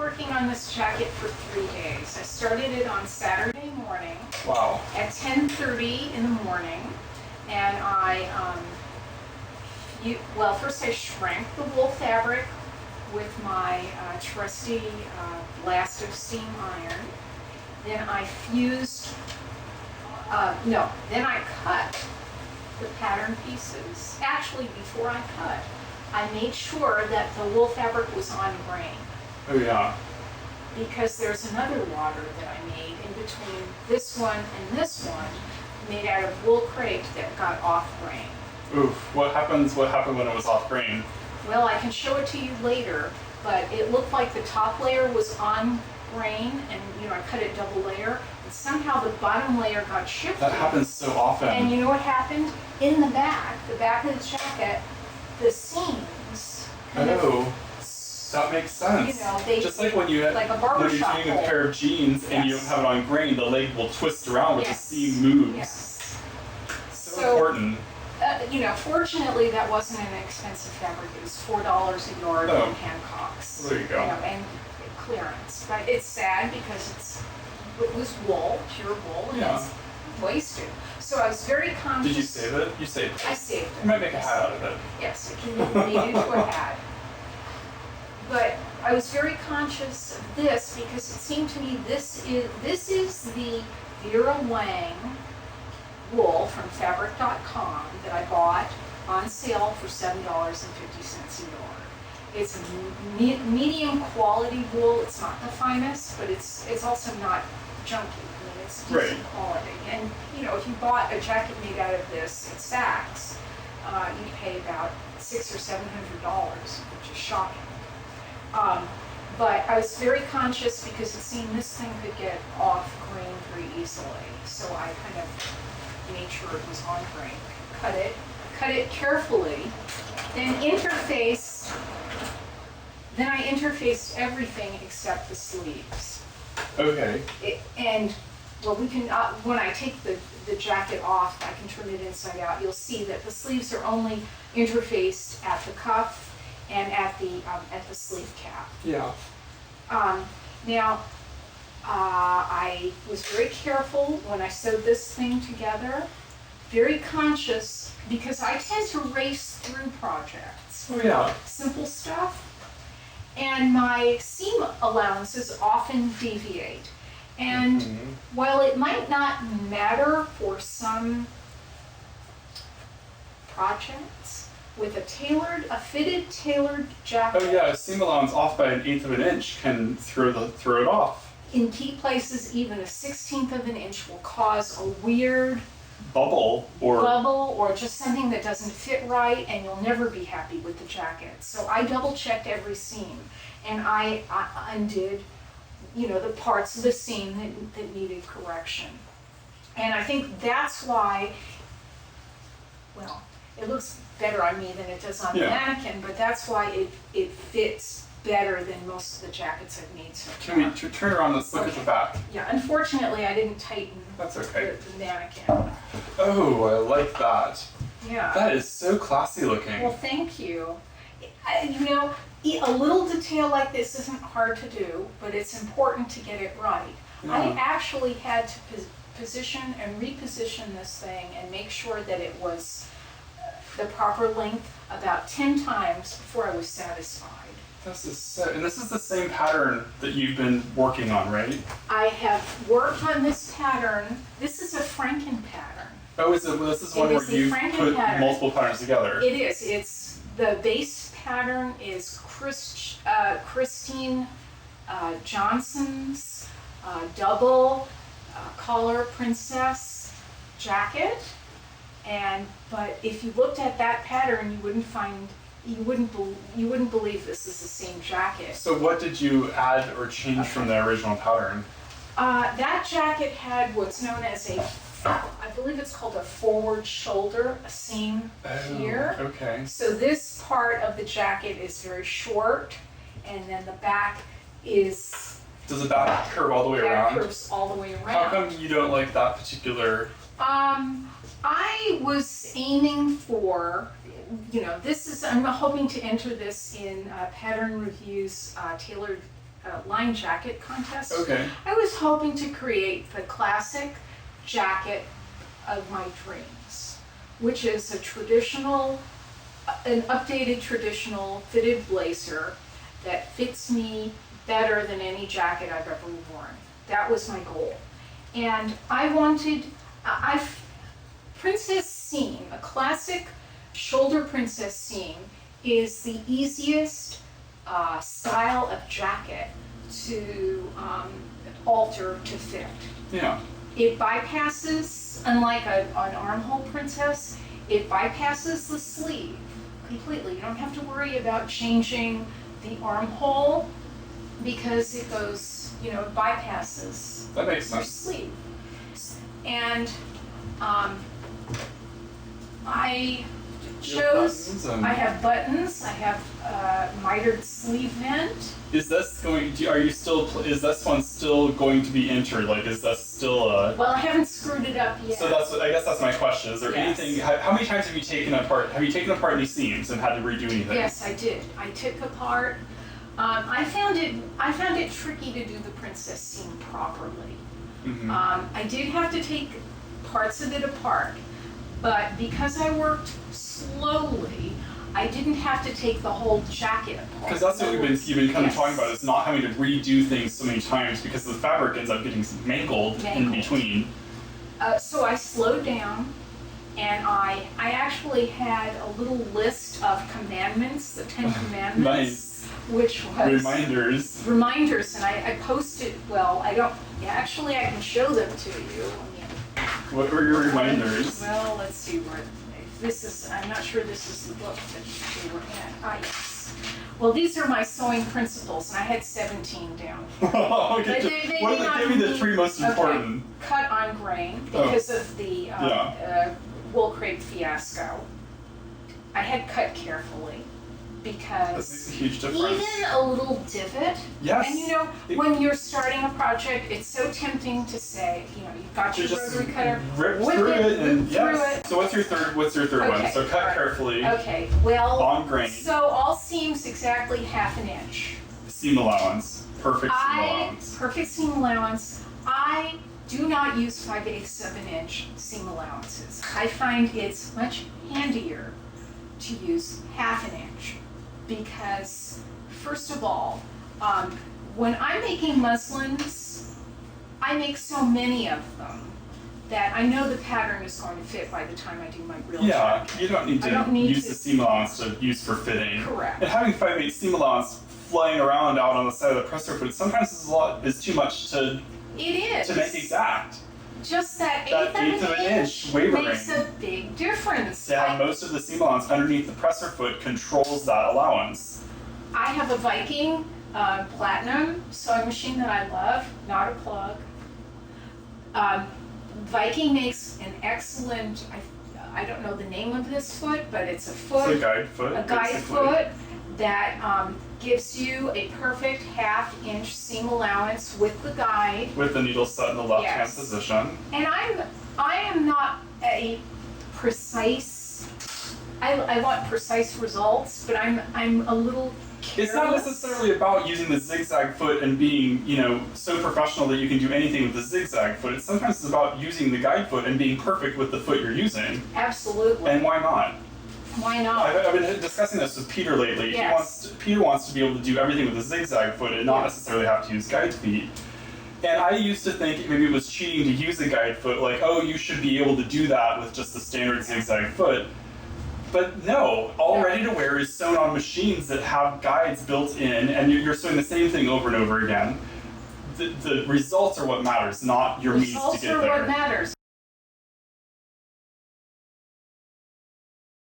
working on this jacket for 3 days. I started it on Saturday morning. Wow. At 10:30 in the morning, and well, first I shrank the wool fabric with my trusty blast of steam iron. Then I then I cut the pattern pieces. Actually, before I cut, I made sure that the wool fabric was on grain. Oh yeah. Because there's another water that I made in between this one and this one, made out of wool crepe that got off grain. Oof. What happened when it was off grain? Well, I can show it to you later, but it looked like the top layer was on grain, and I cut it double layer, and somehow the bottom layer got shifted. That happens so often. And you know what happened? In the back of the jacket, the seams kind of, that makes sense. Just like when you're like a doing barbershop a pair of jeans and you don't have it on grain, the leg will twist around with the seam moves. Yes. So important. Fortunately, that wasn't an expensive fabric. It was $4 a yard from Hancock's. There you go. And clearance. But it's sad because it was wool, pure wool, and it's wasted. So I was very conscious. Did you save it? You saved it. I saved it. You might make a hat out of it. Yes, it can be made into a hat. But I was very conscious of this because it seemed to me this is the Vera Wang wool from fabric.com that I bought on sale for $7.50 a yard. It's medium quality wool. It's not the finest, but it's also not junky. I mean, it's decent quality. And if you bought a jacket made out of this at Saks, you'd pay about $600 or $700, which is shocking. But I was very conscious because it seemed this thing could get off grain very easily. So I kind of made sure it was on grain. Cut it carefully, then I interfaced everything except the sleeves. Okay. We can, when I take the jacket off, I can turn it inside out. You'll see that the sleeves are only interfaced at the cuff and at the sleeve cap. Yeah. I was very careful when I sewed this thing together, very conscious, because I tend to race through projects. Oh yeah. Simple stuff. And my seam allowances often deviate. And while it might not matter for some projects, with a fitted tailored jacket. Oh yeah, a seam allowance off by 1/8 of an inch can throw it off. In key places, even a 1/16 of an inch will cause a weird bubble or just something that doesn't fit right, and you'll never be happy with the jacket. So I double checked every seam, and I undid, the parts of the seam that needed correction. And I think that's why, it looks better on me than it does on the mannequin, but that's why it fits better than most of the jackets I've made so far. Can we turn around and look at the back? Yeah, unfortunately I didn't tighten That's okay. the mannequin. Oh, I like that. Yeah. That is so classy looking. Well, thank you. A little detail like this isn't hard to do, but it's important to get it right. Yeah. I actually had to position and reposition this thing and make sure that it was the proper length about 10 times before I was satisfied. This is the same pattern that you've been working on, right? I have worked on this pattern. This is a Franken pattern. Oh, this is one where you put multiple patterns together. It is. It's the base pattern is Christine Johnson's double collar princess jacket. But if you looked at that pattern, you wouldn't believe this is the same jacket. So what did you add or change from the original pattern? That jacket had what's known as I believe it's called a forward shoulder, a seam here. Okay. So this part of the jacket is very short, and then the back is... Does the back curve all the way around? It curves all the way around. How come you don't like that particular... I was aiming for, I'm hoping to enter this in Pattern Review's tailored line jacket contest. Okay. I was hoping to create the classic jacket of my dreams, which is an updated traditional fitted blazer that fits me better than any jacket I've ever worn. That was my goal. And I wanted, princess seam, a classic shoulder princess seam is the easiest style of jacket to alter to fit. Yeah. It bypasses, unlike an armhole princess, it bypasses the sleeve completely. You don't have to worry about changing the armhole because it goes, it bypasses That makes your sense. sleeve. And I chose, I have buttons, I have mitered sleeve vent. Is this going? Is this one still going to be entered? Like, is this still a? Well, I haven't screwed it up yet. So I guess that's my question. Is there Yes. anything? How many times have you taken apart? Have you taken apart any seams and had to redo anything? Yes, I did. I took apart. I found it tricky to do the princess seam properly. Mm-hmm. I did have to take parts of it apart, but because I worked slowly, I didn't have to take the whole jacket apart. Because that's what you've been kind of Yes. talking about, is not having to redo things so many times because the fabric ends up getting mangled in between. So I slowed down, and I actually had a little list of commandments, the 10 commandments, Nice. which was Reminders. and I posted. Well, I don't. Yeah, actually, I can show them to you. What were your reminders? Well, let's see where this is. I'm not sure this is the book that they were in. Ah, yes. Well, these are my sewing principles, and I had 17 down. Okay. Give me the three most important. Okay. Cut on grain because of the wool crepe fiasco. I had cut carefully That because makes a huge difference. even a little divot. Yes. And when you're starting a project, it's so tempting to say, you've got To your just rotary cutter, rip whip through it and whip through yes. it. So what's your third one? Okay, So cut alright. carefully Okay, well, on grain. so all seams exactly half an inch. Seam allowance. Perfect seam allowance. Perfect seam allowance. I do not use 5/8 of an inch seam allowances. I find it's much handier to use half an inch because, first of all, when I'm making muslins, I make so many of them that I know the pattern is going to fit by the time I do my real Yeah, jacket. you don't need I don't to need use to- the seam allowance to use for fitting. Correct. And having 5/8 seam allowance flying around out on the side of the presser foot sometimes is too much to It is. make exact. Just that That eighth of an inch wavering. makes a big difference. To have most of the seam allowance underneath the presser foot controls that allowance. I have a Viking Platinum sewing machine that I love, not a plug. Viking makes an excellent, I don't know the name of this foot, but it's a foot. It's a guide foot. A guide basically. foot that gives you a perfect half-inch seam allowance with the guide. With the needle set in the left hand Yes. position. And I am not a precise. I want precise results, but I'm a little careless. It's not necessarily about using the zigzag foot and being, so professional that you can do anything with the zigzag foot. It's sometimes about using the guide foot and being perfect with the foot you're using. Absolutely. And why not? Why not? I've been discussing this with Peter lately. Yes. Peter wants to be able to do everything with a zigzag foot and not necessarily have to use guide feet. And I used to think maybe it was cheating to use a guide foot, like, oh, you should be able to do that with just the standard zigzag foot. But no, all ready to wear is sewn on machines that have guides built in, and you're sewing the same thing over and over again. The results are what matters, not your means to Results get are there. what matters.